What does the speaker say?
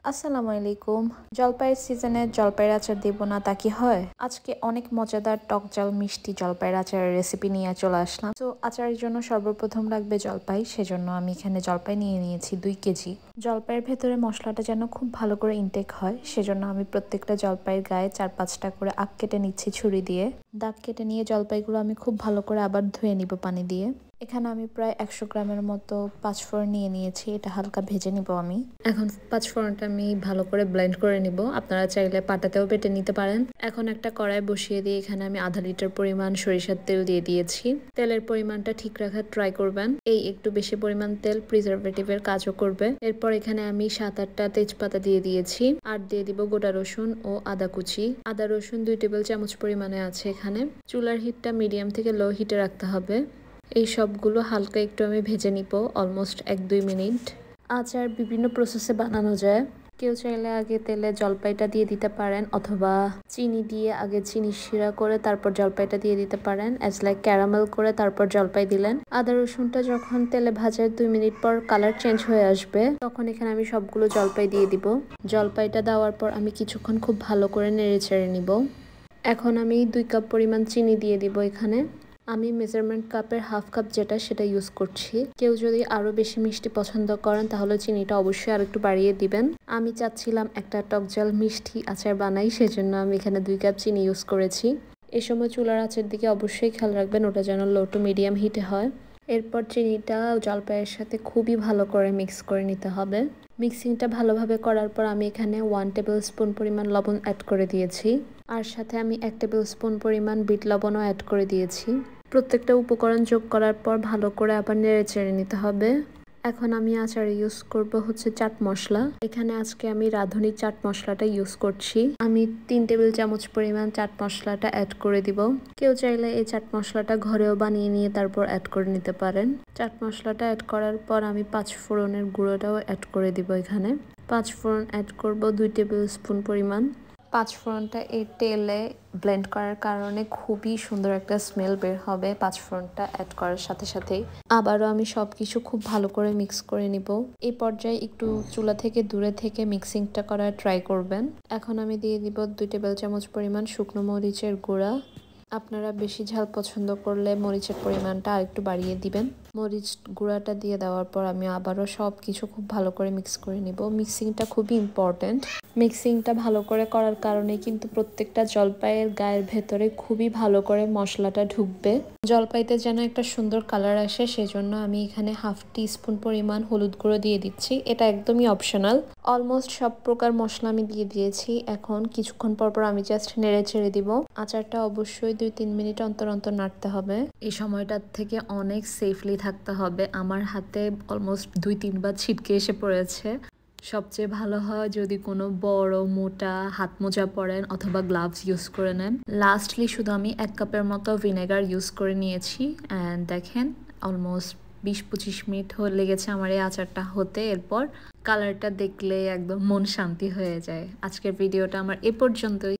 আসসালামু আলাইকুম। জলপাইয়ের সিজনে জলপাইয়ের আচার দেব না তা কি হয়? আজকে অনেক মজাদার টক ঝাল মিষ্টি জলপাইয়ের আচারের রেসিপি নিয়ে চলে আসলাম। তো আচারের জন্য সর্বপ্রথম লাগবে জলপাই, সেজন্য আমি এখানে জলপাই নিয়ে নিয়েছি 2 কেজি। জলপাইয়ের ভেতরে মশলাটা যেন খুব ভালো করে ইনটেক হয়, সেজন্য আমি প্রত্যেকটা জলপাইয়ের গায়ে 4-5টা করে আগ কেটে নিচ্ছি ছুরি দিয়ে। দাগ কেটে নিয়ে জলপাইগুলো আমি খুব ভালো করে আবার ধুয়ে নিব পানি দিয়ে। এখানে আমি প্রায় 100 গ্রামের মতো পাঁচফোড়ন নিয়ে নিয়েছি, এটা হালকা ভেজে নিব আমি। এখন পাঁচফোড়নটা আমি ভালো করে ব্লেন্ড করে নিব, আপনারা চাইলে পাটাতেও বেটে নিতে পারেন। এখন একটা কড়াই বসিয়ে দিয়ে এখানে আমি আধা লিটার পরিমাণ সরিষার তেল দিয়ে দিয়েছি। তেলের পরিমাণটা ঠিক রাখার ট্রাই করবেন, এই একটু বেশি পরিমাণ তেল প্রিজারভেটিভের কাজও করবে। এরপর এখানে আমি 7-8টা তেজপাতা দিয়ে দিয়েছি, আর দিয়ে দিব গোটা রসুন ও আদা কুচি। আদা রসুন 2 টেবিল চামচ পরিমাণে আছে এখানে। চুলার হিটটা মিডিয়াম থেকে লো হিটে রাখতে হবে। এই সবগুলো হালকা একটু আমি ভেজে নিব, অলমোস্ট 1-2 মিনিট। আচার বিভিন্ন প্রসেসে বানানো যায়, কেউ চাইলে আগে তেলে জলপাইটা দিয়ে দিতে পারেন, অথবা চিনি দিয়ে আগে চিনি শিরা করে তারপর জলপাইটা দিয়ে দিতে পারেন, অ্যাজ লাইক ক্যারামেল করে তারপর জলপাই দিলেন। আদা রসুনটা যখন তেলে ভাজার 2 মিনিট পর কালার চেঞ্জ হয়ে আসবে, তখন এখানে আমি সবগুলো জলপাই দিয়ে দিব। জলপাইটা দেওয়ার পর আমি কিছুক্ষণ খুব ভালো করে নেড়ে চেড়ে নিব। এখন আমি 2 কাপ পরিমাণ চিনি দিয়ে দিব এখানে। আমি মেজারমেন্ট কাপের হাফ কাপ যেটা সেটা ইউজ করছি। কেউ যদি আরো বেশি মিষ্টি পছন্দ করেন তাহলে চিনিটা অবশ্যই আরেকটু বাড়িয়ে দিবেন। আমি চাচ্ছিলাম একটা টক ঝাল মিষ্টি আচার বানাই, সেজন্য আমি এখানে 2 কাপ চিনি ইউজ করেছি। এই সময় চুলার আঁচের দিকে অবশ্যই খেয়াল রাখবেন, ওটা যেন লো টু মিডিয়াম হিটে হয়। এরপর চিনিটা জলপাইয়ের সাথে খুবই ভালো করে মিক্স করে নিতে হবে। মিক্সিংটা ভালোভাবে করার পর আমি এখানে 1 টেবিল স্পুন পরিমাণ লবণ অ্যাড করে দিয়েছি, আর সাথে আমি 1 টেবিল স্পুন পরিমাণ বিট লবণও অ্যাড করে দিয়েছি। প্রত্যেকটা উপকরণ যোগ করার পর ভালো করে আবার নেড়ে চেড়ে নিতে হবে। এখন আমি আচারে ইউজ করব হচ্ছে চাট মশলা। এখানে আজকে আমি রাঁধুনি চাট মশলাটা ইউজ করছি। আমি 3 টেবিল চামচ পরিমাণ চাট মশলাটা অ্যাড করে দিব। কেউ চাইলে এই চাট মশলাটা ঘরেও বানিয়ে নিয়ে তারপর অ্যাড করে নিতে পারেন। চাট মশলাটা অ্যাড করার পর আমি 5 ফোড়নের গুঁড়োটাও অ্যাড করে দিব এখানে। 5 ফোড়ন অ্যাড করব 2 টেবিল স্পুন পরিমাণ। 5 ফোড়নটা এই তেলে ব্লেন্ড করার কারণে খুবই সুন্দর একটা স্মেল বের হবে 5 ফোড়নটা অ্যাড করার সাথে সাথেই। আবারও আমি সবকিছু খুব ভালো করে মিক্স করে নিব। এই পর্যায়ে একটু চুলা থেকে দূরে থেকে মিক্সিংটা করার ট্রাই করবেন। এখন আমি দিয়ে দিব 2 টেবিল চামচ পরিমাণ শুকনো মরিচের গুঁড়া। আপনারা বেশি ঝাল পছন্দ করলে মরিচের পরিমাণটা আরেকটু বাড়িয়ে দিবেন। মরিচ গুঁড়াটা দিয়ে দেওয়ার পর আমি আবারও সব কিছু খুব ভালো করে মিক্স করে নিব। মিক্সিংটা খুবই ইম্পর্টেন্ট। মিক্সিংটা ভালো করে করার কারণে কিন্তু প্রত্যেকটা জলপাইয়ের গায়ের ভেতরে খুবই ভালো করে মশলাটা ঢুকবে। জলপাইতে যেন একটা সুন্দর কালার আসে, সেজন্য আমি এখানে হাফ টিস্পুন পরিমাণ হলুদ গুঁড়ো দিয়ে দিচ্ছি, এটা একদমই অপশনাল। অলমোস্ট সব প্রকার মশলা আমি দিয়ে দিয়েছি। এখন কিছুক্ষণ পর পর আমি জাস্ট নেড়ে ছেড়ে দিব। আচারটা অবশ্যই 2-3 মিনিট অন্তর অন্তর নাড়তে হবে। এই সময়টার থেকে অনেক সেফলি থাকতে হবে। আমার হাতে অলমোস্ট 2-3 বার ছিটকে এসে পড়েছে। সবচেয়ে ভালো হয় যদি কোনো বড় মোটা হাত মোজা পরেন অথবা গ্লাভস ইউজ করে নেন। লাস্টলি শুধু আমি 1 কাপের মতো ভিনেগার ইউজ করে নিয়েছি। অ্যান্ড দেখেন অলমোস্ট 20-25 মিনিট লেগেছে আমার এই আচারটা হতে। এরপর কালারটা দেখলে একদম মন শান্তি হয়ে যায়। আজকের ভিডিওটা আমার এ পর্যন্তই।